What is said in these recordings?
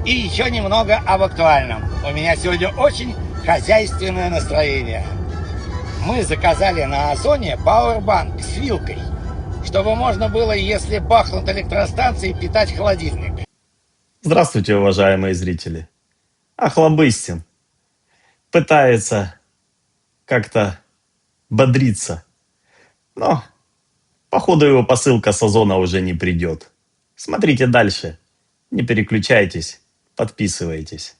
И еще немного об актуальном. У меня сегодня очень хозяйственное настроение. Мы заказали на Озоне пауэрбанк с вилкой, чтобы можно было, если бахнут электростанции, питать холодильник. Здравствуйте, уважаемые зрители. Охлобыстин пытается как-то бодриться, но, походу, его посылка с Озона уже не придет. Смотрите дальше, не переключайтесь, подписывайтесь.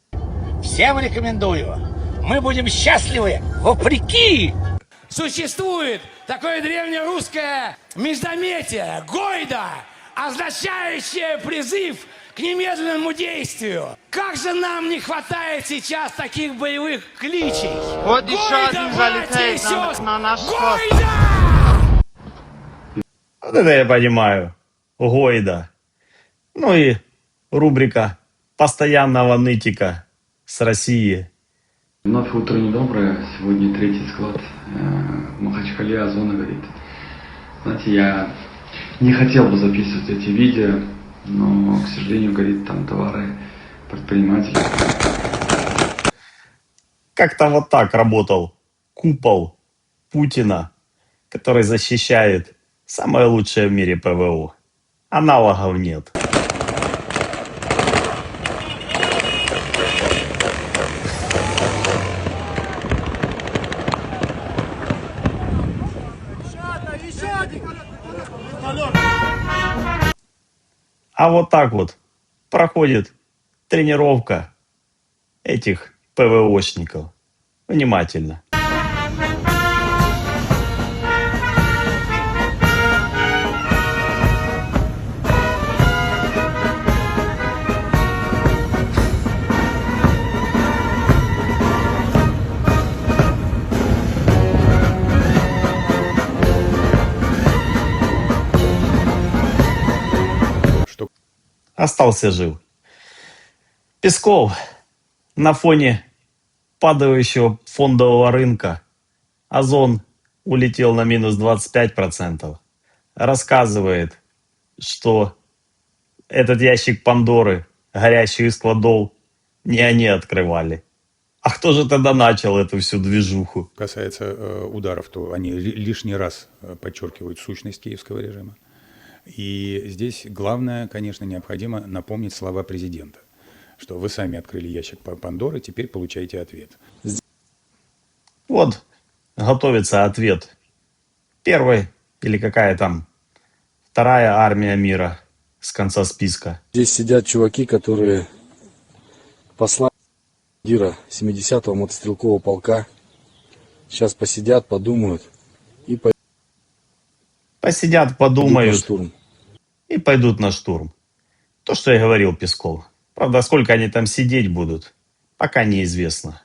Всем рекомендую. Мы будем счастливы вопреки. Существует такое древнерусское междометие «гойда», означающее призыв к немедленному действию. Как же нам не хватает сейчас таких боевых кличей? Вот еще один залетает на наш ход. Вот это я понимаю. Гойда. Ну и рубрика постоянного нытика с России. Вновь утро недоброе. Сегодня третий склад в Махачкале, Озона горит. Знаете, я не хотел бы записывать эти видео, но, к сожалению, горит там товары предпринимателей. Как-то вот так работал купол Путина, который защищает самое лучшее в мире ПВО. Аналогов нет. А вот так вот проходит тренировка этих ПВОшников. Внимательно. Остался жив. Песков на фоне падающего фондового рынка. Озон улетел на минус 25%. Рассказывает, что этот ящик Пандоры, горящий из складов, не они открывали. А кто же тогда начал эту всю движуху? Касается ударов, то они лишний раз подчеркивают сущность киевского режима. И здесь главное, конечно, необходимо напомнить слова президента, что вы сами открыли ящик Пандоры, теперь получаете ответ. Вот готовится ответ. Первый или какая там вторая армия мира с конца списка. Здесь сидят чуваки, которые послали командира 70-го мотострелкового полка. Сейчас посидят, подумают и пойдут. Посидят, подумают Штурм. и пойдут на штурм. То, что я говорил Песков. Правда, сколько они там сидеть будут, пока неизвестно.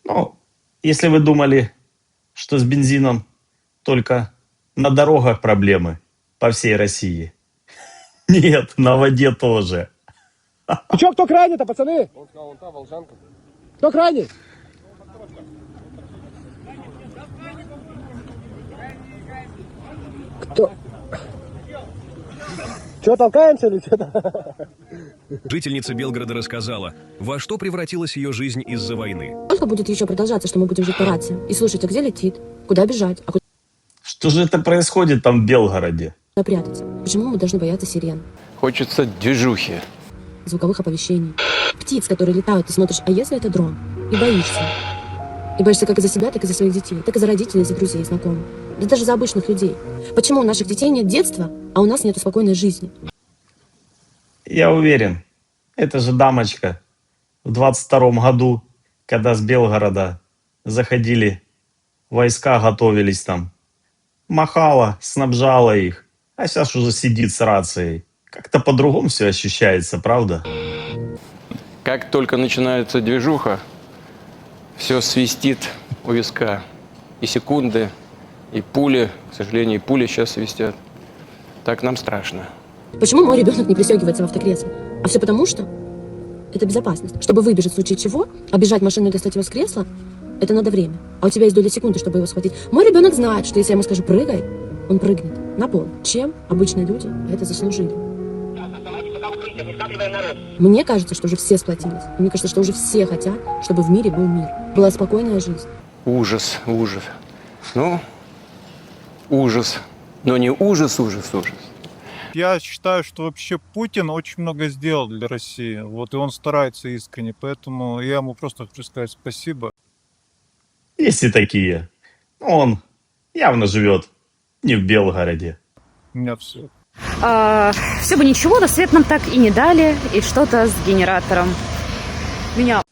Ну, если вы думали, что с бензином только на дорогах проблемы по всей России. Нет, на воде тоже. Ну что, кто крайний-то, пацаны? Он сказал, вон та, Волжанка. Кто крайний? Кто? Что, толкаемся или что-то? Жительница Белгорода рассказала, во что превратилась ее жизнь из-за войны. Сколько будет еще продолжаться, что мы будем жить по рации и слушать, а где летит, куда бежать, а куда Что же это происходит там в Белгороде? прятаться? Почему мы должны бояться сирен, Хочется движухи. звуковых оповещений, птиц, которые летают, ты смотришь, а если это дрон? И боишься. И боишься как и за себя, так и за своих детей, так и за родителей, за друзей, знакомых. Да даже за обычных людей. Почему у наших детей нет детства, а у нас нет спокойной жизни? Я уверен, эта же дамочка в 22-м году, когда с Белгорода заходили войска, готовились там, махала, снабжала их, а сейчас уже сидит с рацией. Как-то по-другому все ощущается, правда? Как только начинается движуха, все свистит у виска. И секунды, и пули, к сожалению, и пули сейчас свистят. Так нам страшно. Почему мой ребенок не пристегивается в автокресло? А все потому, что это безопасность. Чтобы выбежать в случае чего, обежать машину и достать его с кресла, Это надо время. А у тебя есть доля секунды, чтобы его схватить. Мой ребенок знает, что если я ему скажу «прыгай», он прыгнет на пол. Чем обычные люди это заслужили? Мне кажется, что уже все сплотились. Мне кажется, что уже все хотят, чтобы в мире был мир. Была спокойная жизнь. Ужас, ужас. Ну, ужас. Но не ужас, ужас, ужас. Я считаю, что вообще Путин очень много сделал для России. Вот, и он старается искренне. Поэтому я ему просто хочу сказать спасибо. Есть и такие. Но он явно живет не в Белгороде. У меня все. Все бы ничего, но свет нам так и не дали, и что-то с генератором. Меня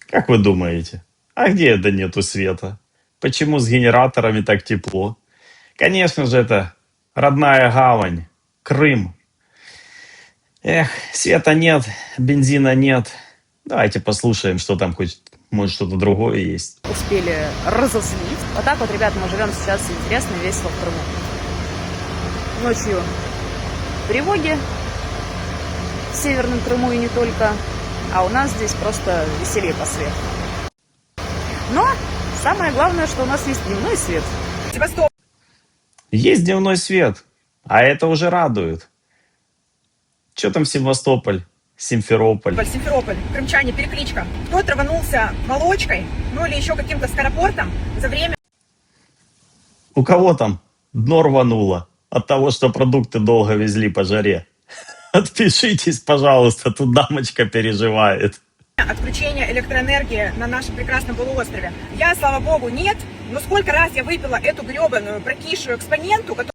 Как вы думаете, а где это нету света? Почему с генераторами так тепло? Конечно же, это родная гавань, Крым. Эх, света нет, бензина нет. Давайте послушаем, что там хоть, может, что-то другое есть. успели разозлить. Вот так вот, ребята, мы живем сейчас интересно и весело в Крыму. Ночью тревоги в Северном Крыму и не только. А у нас здесь просто веселье по свету. Но самое главное, что у нас есть дневной свет. Есть дневной свет, а это уже радует. Что там Севастополь, Симферополь? Симферополь, крымчане, перекличка. Кто-то рванулся молочкой, ну или еще каким-то скоропортом за время... У кого там дно рвануло от того, что продукты долго везли по жаре? Отпишитесь, пожалуйста, тут дамочка переживает. Отключения электроэнергии на нашем прекрасном полуострове. Я, слава богу, нет, но сколько раз я выпила эту гребаную прокисшую экспоненту, которая...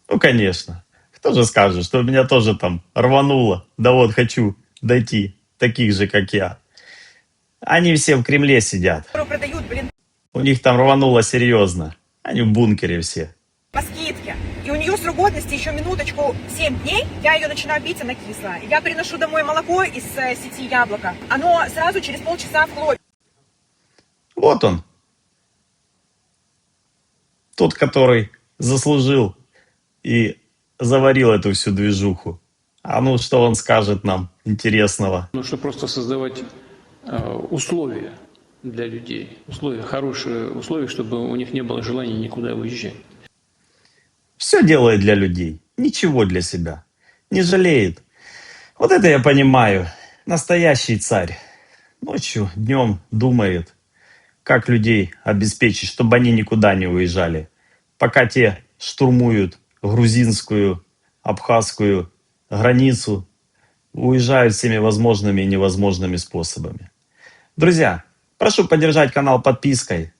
Ну, конечно. Кто же скажет, что меня тоже там рвануло? Да вот, хочу дойти, таких же, как я. Они все в Кремле сидят. продают, блин, У них там рвануло серьезно. Они в бункере все. по скидке. И у нее срок годности еще минуточку 7 дней. Я ее начинаю пить, она кислая. Я приношу домой молоко из сети Яблоко. Оно сразу через полчаса в хлопе. Вот он. Тот, который заслужил и заварил эту всю движуху. А ну, что он скажет нам интересного? Нужно просто создавать условия для людей. Условия, хорошие условия, чтобы у них не было желания никуда уезжать. Все делает для людей, ничего для себя. Не жалеет. Вот это я понимаю. Настоящий царь. Ночью, днем думает, как людей обеспечить, чтобы они никуда не уезжали. Пока те штурмуют грузинскую, абхазскую границу, уезжают всеми возможными и невозможными способами. Друзья, прошу поддержать канал подпиской.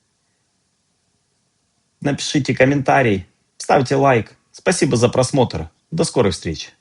Напишите комментарий, ставьте лайк. Спасибо за просмотр. До скорых встреч.